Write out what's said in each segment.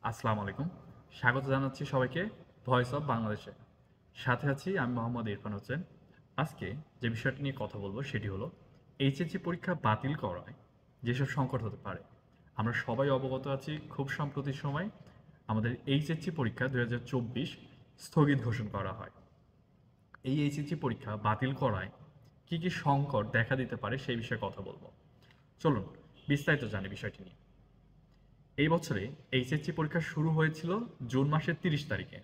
আসসালামু আলাইকুম। স্বাগত জানাচ্ছি সবাইকে ভয়েস অফ বাংলাদেশে। সাথে আছি আমি মোহাম্মদ ইরফান হোসেন। আজকে যে বিষয়টি নিয়ে কথা বলব সেটি হলো এইচএসসি পরীক্ষা বাতিল করায় যেসব সংকট হতে পারে। আমরা সবাই অবগত আছি খুব সম্প্রতি সময় আমাদের এইচএসসি পরীক্ষা ২০২৪ স্থগিত ঘোষণা করা হয়। এই এইচএসসি পরীক্ষা বাতিল করায় কি সংকট দেখা দিতে পারে সেই বিষয়ে কথা বলবো। চলুন বিস্তারিত জানি বিষয়টি নিয়ে। এই বছরে এইচএসসি পরীক্ষা শুরু হয়েছিল জুন মাসের ৩০ তারিখে।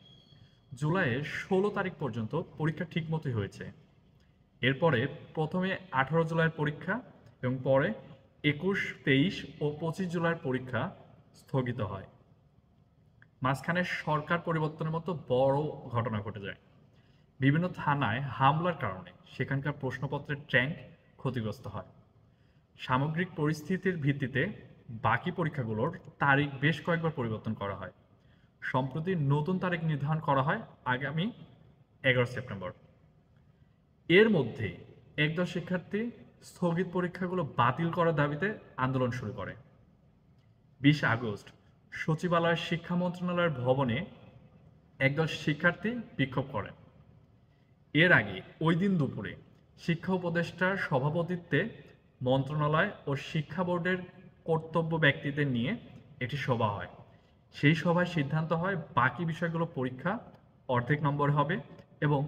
জুলাইয়ের ১৬ তারিখ পর্যন্ত পরীক্ষা ঠিকমতোই হয়েছে। এরপরে প্রথমে ১৮ জুলাইয়ের পরীক্ষা এবং পরে ২১, ২৩ ও ২৫ জুলাইয়ের পরীক্ষা স্থগিত হয়। মাঝখানে সরকার পরিবর্তনের মতো বড় ঘটনা ঘটে যায়। বিভিন্ন থানায় হামলার কারণে সেখানকার প্রশ্নপত্রের ট্যাঙ্ক ক্ষতিগ্রস্ত হয়। সামগ্রিক পরিস্থিতির ভিত্তিতে বাকি পরীক্ষাগুলোর তারিখ বেশ কয়েকবার পরিবর্তন করা হয়। সম্প্রতি নতুন তারিখ নির্ধারণ করা হয় আগামী ১১ সেপ্টেম্বর। এর মধ্যে একদল শিক্ষার্থী স্থগিত পরীক্ষাগুলো বাতিল করার দাবিতে আন্দোলন শুরু করে। ২০ আগস্ট সচিবালয়ের শিক্ষা মন্ত্রণালয়ের ভবনে একদল শিক্ষার্থী বিক্ষোভ করেন। এর আগে ওই দিন দুপুরে শিক্ষা উপদেষ্টার সভাপতিত্বে মন্ত্রণালয় ও শিক্ষা বোর্ডের কর্তব্য ব্যক্তিদের নিয়ে একটি সভা হয়। সেই সভায় সিদ্ধান্ত হয় বাকি বিষয়গুলো পরীক্ষা অর্ধেক নম্বরে হবে এবং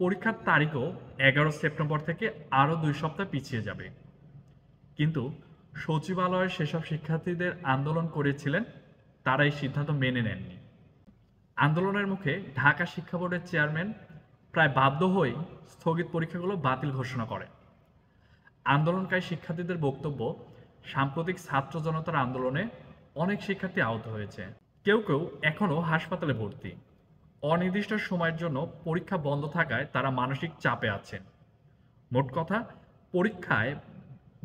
পরীক্ষার তারিখও ১১ সেপ্টেম্বর থেকে আরও ২ সপ্তাহ পিছিয়ে যাবে। কিন্তু সচিবালয়ের সেসব শিক্ষার্থীদের আন্দোলন করেছিলেন, তারা এই সিদ্ধান্ত মেনে নেননি। আন্দোলনের মুখে ঢাকা শিক্ষা বোর্ডের চেয়ারম্যান প্রায় বাধ্য হয়েই স্থগিত পরীক্ষাগুলো বাতিল ঘোষণা করেন। আন্দোলনকারী শিক্ষার্থীদের বক্তব্য, সাম্প্রতিক ছাত্র জনতার আন্দোলনে অনেক শিক্ষার্থী আহত হয়েছে। কেউ এখনও হাসপাতালে ভর্তি। অনির্দিষ্ট সময়ের জন্য পরীক্ষা বন্ধ থাকায় তারা মানসিক চাপে আছেন। মোট কথা, পরীক্ষায়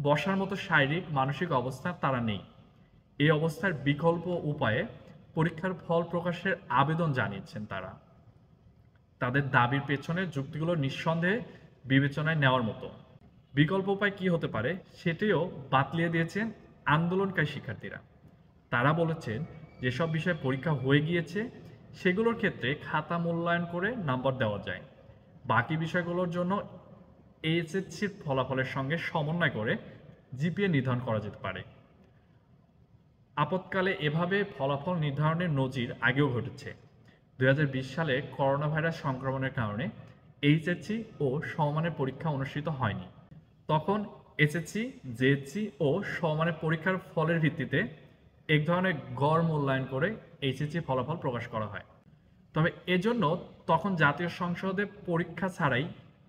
বসার মতো শারীরিক মানসিক অবস্থা তারা নেই। এই অবস্থার বিকল্প উপায়ে পরীক্ষার ফল প্রকাশের আবেদন জানিয়েছেন তারা। তাদের দাবির পেছনে যুক্তিগুলো নিঃসন্দেহে বিবেচনায় নেওয়ার মতো। বিকল্প উপায় কি হতে পারে সেটিও বাতলিয়ে দিয়েছেন আন্দোলনকারী শিক্ষার্থীরা। তারা বলেছেন যেসব বিষয়ে পরীক্ষা হয়ে গিয়েছে সেগুলোর ক্ষেত্রে খাতা মূল্যায়ন করে নাম্বার দেওয়া যায়। বাকি বিষয়গুলোর জন্য এইচএসসির ফলাফলের সঙ্গে সমন্বয় করে জিপিএ নির্ধারণ করা যেতে পারে। আপৎকালে এভাবে ফলাফল নির্ধারণের নজির আগেও ঘটেছে। ২০২০ সালে করোনা ভাইরাস সংক্রমণের কারণে এইচএসসি ও সমমানের পরীক্ষা অনুষ্ঠিত হয়নি। তখন এসএসসি, জেএসসি ও সমমানের পরীক্ষার ফলের ভিত্তিতে এক ধরনের গড় মূল্যায়ন করে এইচএসসি ফলাফল প্রকাশ করা হয়। তবে এজন্য তখন জাতীয় সংসদে পরীক্ষা ছাড়াই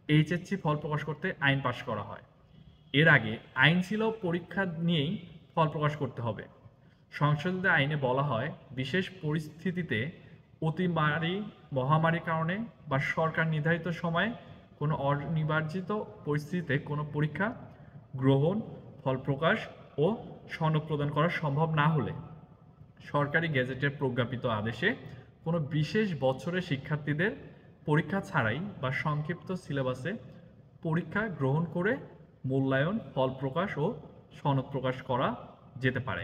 এইচএসসি ফল প্রকাশ করতে আইন পাশ করা হয়। এর আগে আইন ছিল পরীক্ষা নিয়েই ফল প্রকাশ করতে হবে। সংশোধিত আইনে বলা হয় বিশেষ পরিস্থিতিতে অতিমারি, মহামারীর কারণে বা সরকার নির্ধারিত সময়ে কোনো অনিবার্জিত পরিস্থিতিতে কোনো পরীক্ষা গ্রহণ, ফল প্রকাশ ও সনদ প্রদান করা সম্ভব না হলে সরকারি গেজেটের প্রজ্ঞাপিত আদেশে কোনো বিশেষ বছরের শিক্ষার্থীদের পরীক্ষা ছাড়াই বা সংক্ষিপ্ত সিলেবাসে পরীক্ষা গ্রহণ করে মূল্যায়ন, ফল প্রকাশ ও সনদ প্রকাশ করা যেতে পারে।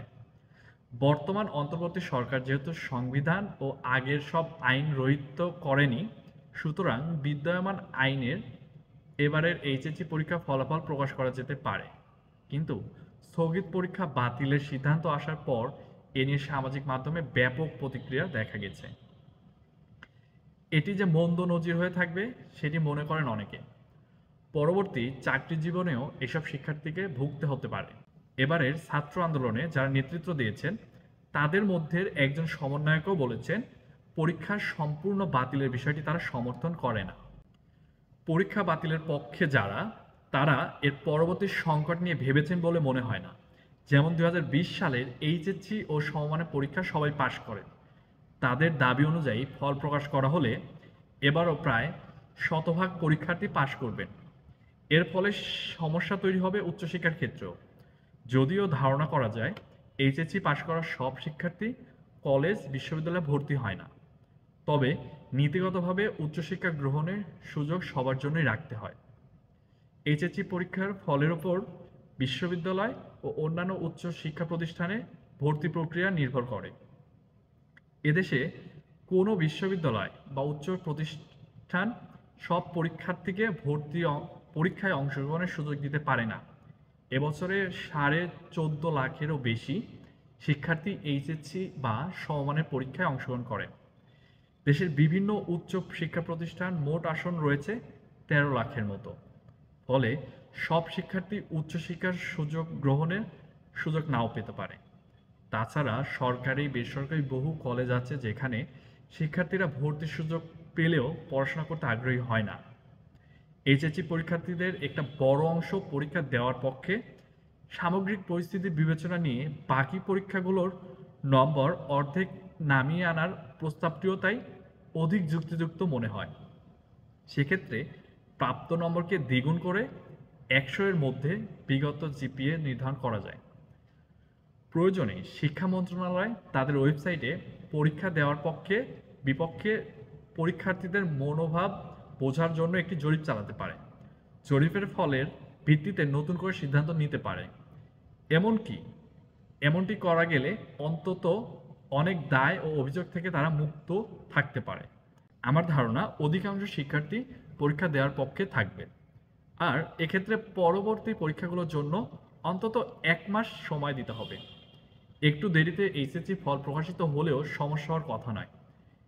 বর্তমান অন্তর্বর্তী সরকার যেহেতু সংবিধান ও আগের সব আইন রহিত করেনি, সুতরাং বিদ্যমান আইনের এবারের এইচএসসি পরীক্ষা ফলাফল প্রকাশ করা যেতে পারে। কিন্তু স্থগিত পরীক্ষা বাতিলের সিদ্ধান্ত আসার পর এ নিয়ে সামাজিক মাধ্যমে ব্যাপক প্রতিক্রিয়া দেখা গেছে। এটি যে মন্দ নজির হয়ে থাকবে সেটি মনে করেন অনেকে। পরবর্তী চাকরি জীবনেও এসব শিক্ষার্থীকে ভুগতে হতে পারে। এবারের ছাত্র আন্দোলনে যারা নেতৃত্ব দিয়েছেন তাদের মধ্যে একজন সমন্বয়কও বলেছেন পরীক্ষা সম্পূর্ণ বাতিলের বিষয়টি তারা সমর্থন করে না। পরীক্ষা বাতিলের পক্ষে যারা, তারা এর পরবর্তী সংকট নিয়ে ভেবেছেন বলে মনে হয় না। যেমন ২০২০ সালের এইচএসসি ও সমমানের পরীক্ষা সবাই পাশ করেন। তাদের দাবি অনুযায়ী ফল প্রকাশ করা হলে এবারও প্রায় শতভাগ পরীক্ষার্থী পাশ করবেন। এর ফলে সমস্যা তৈরি হবে উচ্চশিক্ষার ক্ষেত্রেও। যদিও ধারণা করা যায় এইচএসসি পাশ করা সব শিক্ষার্থী কলেজ, বিশ্ববিদ্যালয়ে ভর্তি হয় না। তবে নীতিগতভাবে উচ্চশিক্ষা গ্রহণের সুযোগ সবার জন্যই রাখতে হয়। এইচএসসি পরীক্ষার ফলের ওপর বিশ্ববিদ্যালয় ও অন্যান্য উচ্চ শিক্ষা প্রতিষ্ঠানে ভর্তি প্রক্রিয়া নির্ভর করে। এদেশে কোনো বিশ্ববিদ্যালয় বা উচ্চ প্রতিষ্ঠান সব পরীক্ষার্থীকে পরীক্ষায় অংশগ্রহণের সুযোগ দিতে পারে না। এবছরে 14.5 লাখেরও বেশি শিক্ষার্থী এইচএসসি বা সমমানের পরীক্ষায় অংশগ্রহণ করে। দেশের বিভিন্ন উচ্চ শিক্ষা প্রতিষ্ঠান মোট আসন রয়েছে 13 লাখের মতো। ফলে সব শিক্ষার্থী উচ্চশিক্ষার সুযোগ গ্রহণের সুযোগ নাও পেতে পারে। তাছাড়া সরকারি বেসরকারি বহু কলেজ আছে যেখানে শিক্ষার্থীরা ভর্তির সুযোগ পেলেও পড়াশোনা করতে আগ্রহী হয় না। এইচএসসি পরীক্ষার্থীদের একটা বড় অংশ পরীক্ষা দেওয়ার পক্ষে। সামগ্রিক পরিস্থিতি বিবেচনা নিয়ে বাকি পরীক্ষাগুলোর নম্বর অর্ধেক নামিয়ে আনার প্রস্তাবটিও তাই অধিক যুক্তিযুক্ত মনে হয়। সেক্ষেত্রে প্রাপ্ত নম্বরকে দ্বিগুণ করে 100 এর মধ্যে বিগত জিপিএ নির্ধারণ করা যায়। প্রয়োজনে শিক্ষা মন্ত্রণালয় তাদের ওয়েবসাইটে পরীক্ষা দেওয়ার পক্ষে বিপক্ষে পরীক্ষার্থীদের মনোভাব বোঝার জন্য একটি জরিপ চালাতে পারে। জরিপের ফলের ভিত্তিতে নতুন করে সিদ্ধান্ত নিতে পারে। এমনটি করা গেলে অন্তত অনেক দায় ও অভিযোগ থেকে তারা মুক্ত থাকতে পারে। আমার ধারণা অধিকাংশ শিক্ষার্থী পরীক্ষা দেওয়ার পক্ষে থাকবে। আর এক্ষেত্রে পরবর্তী পরীক্ষাগুলোর জন্য অন্তত 1 মাস সময় দিতে হবে। একটু দেরিতে এইচএসসি ফল প্রকাশিত হলেও সমস্যা হওয়ার কথা নয়,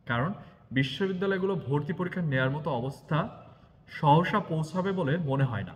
কারণ বিশ্ববিদ্যালয়গুলো ভর্তি পরীক্ষা নেওয়ার মতো অবস্থা সহসা পৌঁছাবে বলে মনে হয় না।